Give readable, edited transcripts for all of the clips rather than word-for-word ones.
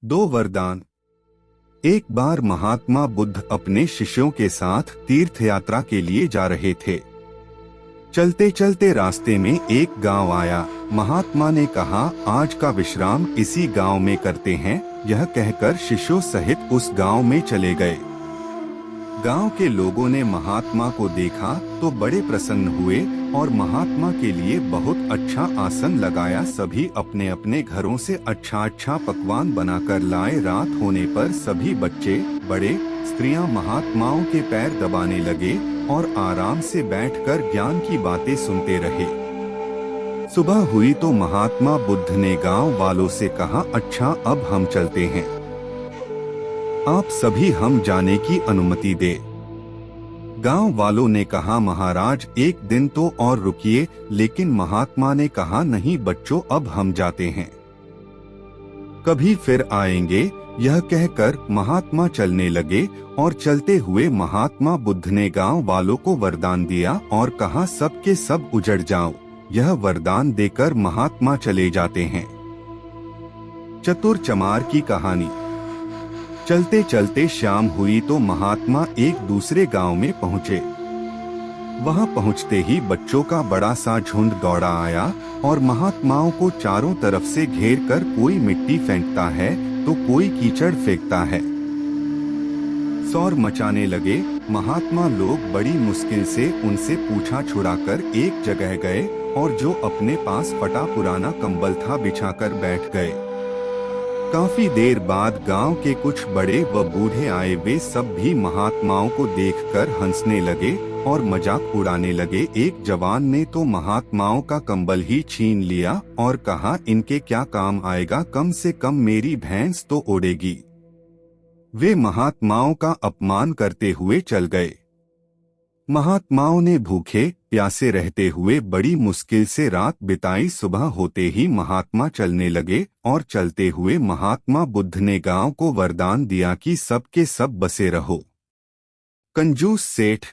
दो वरदान। एक बार महात्मा बुद्ध अपने शिष्यों के साथ तीर्थ यात्रा के लिए जा रहे थे। चलते चलते रास्ते में एक गांव आया। महात्मा ने कहा, आज का विश्राम इसी गांव में करते हैं। यह कहकर शिष्यों सहित उस गांव में चले गए। गांव के लोगों ने महात्मा को देखा तो बड़े प्रसन्न हुए और महात्मा के लिए बहुत अच्छा आसन लगाया। सभी अपने अपने घरों से अच्छा अच्छा पकवान बनाकर लाए। रात होने पर सभी बच्चे, बड़े, स्त्रियां महात्माओं के पैर दबाने लगे और आराम से बैठकर ज्ञान की बातें सुनते रहे। सुबह हुई तो महात्मा बुद्ध ने गांव वालों से कहा, अच्छा अब हम चलते हैं, आप सभी हम जाने की अनुमति दे। गांव वालों ने कहा, महाराज एक दिन तो और रुकिए। लेकिन महात्मा ने कहा, नहीं बच्चों, अब हम जाते हैं, कभी फिर आएंगे। यह कहकर महात्मा चलने लगे और चलते हुए महात्मा बुद्ध ने गांव वालों को वरदान दिया और कहा, सब के सब उजड़ जाओ। यह वरदान देकर महात्मा चले जाते हैं। चतुर चमार की कहानी। चलते चलते शाम हुई तो महात्मा एक दूसरे गांव में पहुंचे। वहां पहुंचते ही बच्चों का बड़ा सा झुंड दौड़ा आया और महात्माओं को चारों तरफ से घेर कर कोई मिट्टी फेंकता है तो कोई कीचड़ फेंकता है। शोर मचाने लगे। महात्मा लोग बड़ी मुश्किल से उनसे पूछा छुड़ाकर एक जगह गए और जो अपने पास फटा पुराना कंबल था बिछाकर बैठ गए। काफी देर बाद गांव के कुछ बड़े व बूढ़े आए। वे सब भी महात्माओं को देखकर हंसने लगे और मजाक उड़ाने लगे। एक जवान ने तो महात्माओं का कंबल ही छीन लिया और कहा, इनके क्या काम आएगा, कम से कम मेरी भैंस तो ओढ़ेगी। वे महात्माओं का अपमान करते हुए चल गए। महात्माओं ने भूखे प्यासे रहते हुए बड़ी मुश्किल से रात बिताई। सुबह होते ही महात्मा चलने लगे और चलते हुए महात्मा बुद्ध ने गांव को वरदान दिया कि सब के सब बसे रहो। कंजूस सेठ।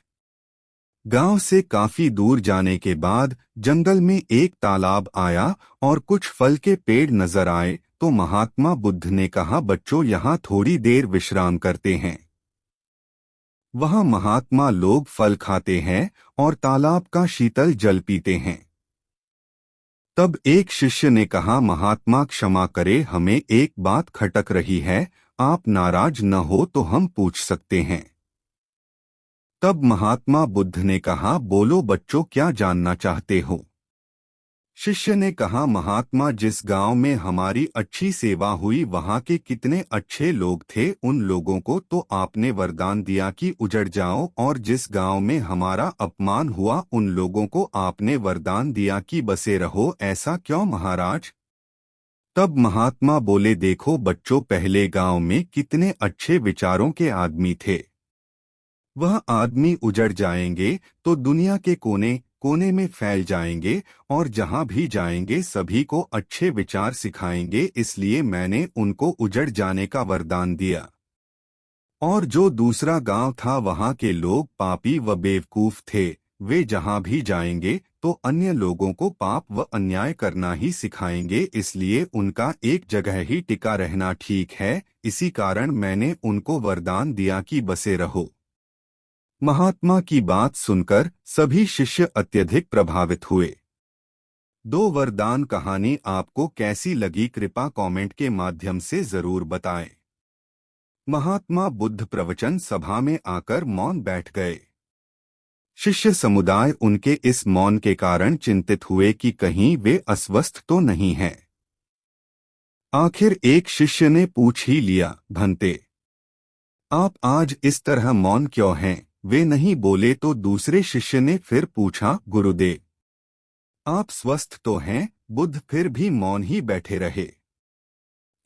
गांव से काफी दूर जाने के बाद जंगल में एक तालाब आया और कुछ फल के पेड़ नजर आए तो महात्मा बुद्ध ने कहा, बच्चों यहाँ थोड़ी देर विश्राम करते हैं। वहां महात्मा लोग फल खाते हैं और तालाब का शीतल जल पीते हैं। तब एक शिष्य ने कहा, महात्मा क्षमा करे, हमें एक बात खटक रही है, आप नाराज न हो तो हम पूछ सकते हैं। तब महात्मा बुद्ध ने कहा, बोलो बच्चों, क्या जानना चाहते हो। शिष्य ने कहा, महात्मा जिस गांव में हमारी अच्छी सेवा हुई वहां के कितने अच्छे लोग थे, उन लोगों को तो आपने वरदान दिया कि उजड़ जाओ, और जिस गांव में हमारा अपमान हुआ उन लोगों को आपने वरदान दिया कि बसे रहो। ऐसा क्यों महाराज। तब महात्मा बोले, देखो बच्चों, पहले गांव में कितने अच्छे विचारों के आदमी थे। वह आदमी उजड़ जाएंगे तो दुनिया के कोने कोने में फैल जाएंगे और जहां भी जाएंगे सभी को अच्छे विचार सिखाएंगे, इसलिए मैंने उनको उजड़ जाने का वरदान दिया। और जो दूसरा गांव था वहां के लोग पापी व बेवकूफ थे। वे जहां भी जाएंगे तो अन्य लोगों को पाप व अन्याय करना ही सिखाएंगे, इसलिए उनका एक जगह ही टिका रहना ठीक है। इसी कारण मैंने उनको वरदान दिया कि बसे रहो। महात्मा की बात सुनकर सभी शिष्य अत्यधिक प्रभावित हुए। दो वरदान कहानी आपको कैसी लगी, कृपया कमेंट के माध्यम से जरूर बताएं। महात्मा बुद्ध प्रवचन सभा में आकर मौन बैठ गए। शिष्य समुदाय उनके इस मौन के कारण चिंतित हुए कि कहीं वे अस्वस्थ तो नहीं हैं। आखिर एक शिष्य ने पूछ ही लिया, भंते, आप आज इस तरह मौन क्यों हैं। वे नहीं बोले तो दूसरे शिष्य ने फिर पूछा, गुरुदेव आप स्वस्थ तो हैं। बुद्ध फिर भी मौन ही बैठे रहे।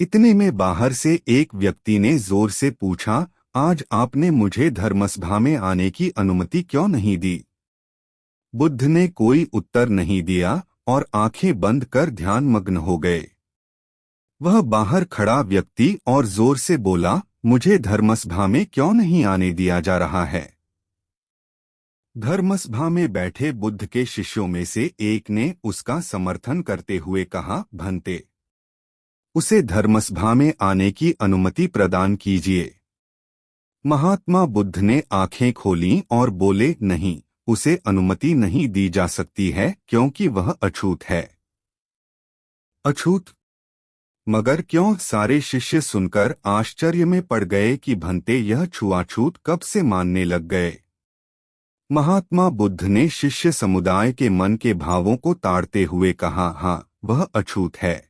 इतने में बाहर से एक व्यक्ति ने जोर से पूछा, आज आपने मुझे धर्मसभा में आने की अनुमति क्यों नहीं दी। बुद्ध ने कोई उत्तर नहीं दिया और आंखें बंद कर ध्यानमग्न हो गए। वह बाहर खड़ा व्यक्ति और जोर से बोला, मुझे धर्मसभा में क्यों नहीं आने दिया जा रहा है। धर्मसभा में बैठे बुद्ध के शिष्यों में से एक ने उसका समर्थन करते हुए कहा, भंते, उसे धर्मसभा में आने की अनुमति प्रदान कीजिए। महात्मा बुद्ध ने आंखें खोलीं और बोले, नहीं, उसे अनुमति नहीं दी जा सकती है क्योंकि वह अछूत है। अछूत? मगर क्यों? सारे शिष्य सुनकर आश्चर्य में पड़ गए कि भंते यह छुआछूत कब से मानने लग गए। महात्मा बुद्ध ने शिष्य समुदाय के मन के भावों को ताड़ते हुए कहा, हाँ, वह अछूत है।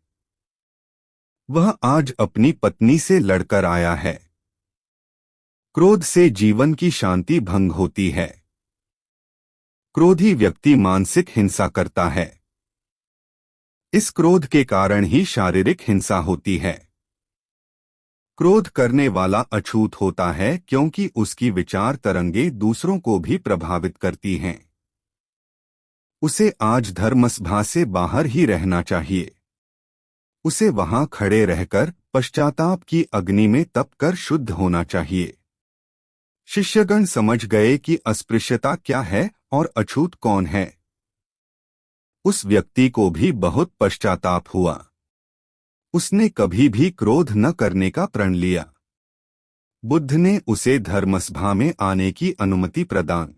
वह आज अपनी पत्नी से लड़कर आया है। क्रोध से जीवन की शांति भंग होती है। क्रोधी व्यक्ति मानसिक हिंसा करता है। इस क्रोध के कारण ही शारीरिक हिंसा होती है। क्रोध करने वाला अछूत होता है क्योंकि उसकी विचार तरंगे दूसरों को भी प्रभावित करती हैं। उसे आज धर्मसभा से बाहर ही रहना चाहिए। उसे वहां खड़े रहकर पश्चाताप की अग्नि में तप कर शुद्ध होना चाहिए। शिष्यगण समझ गए कि अस्पृश्यता क्या है और अछूत कौन है। उस व्यक्ति को भी बहुत पश्चाताप हुआ। उसने कभी भी क्रोध न करने का प्रण लिया। बुद्ध ने उसे धर्मसभा में आने की अनुमति प्रदान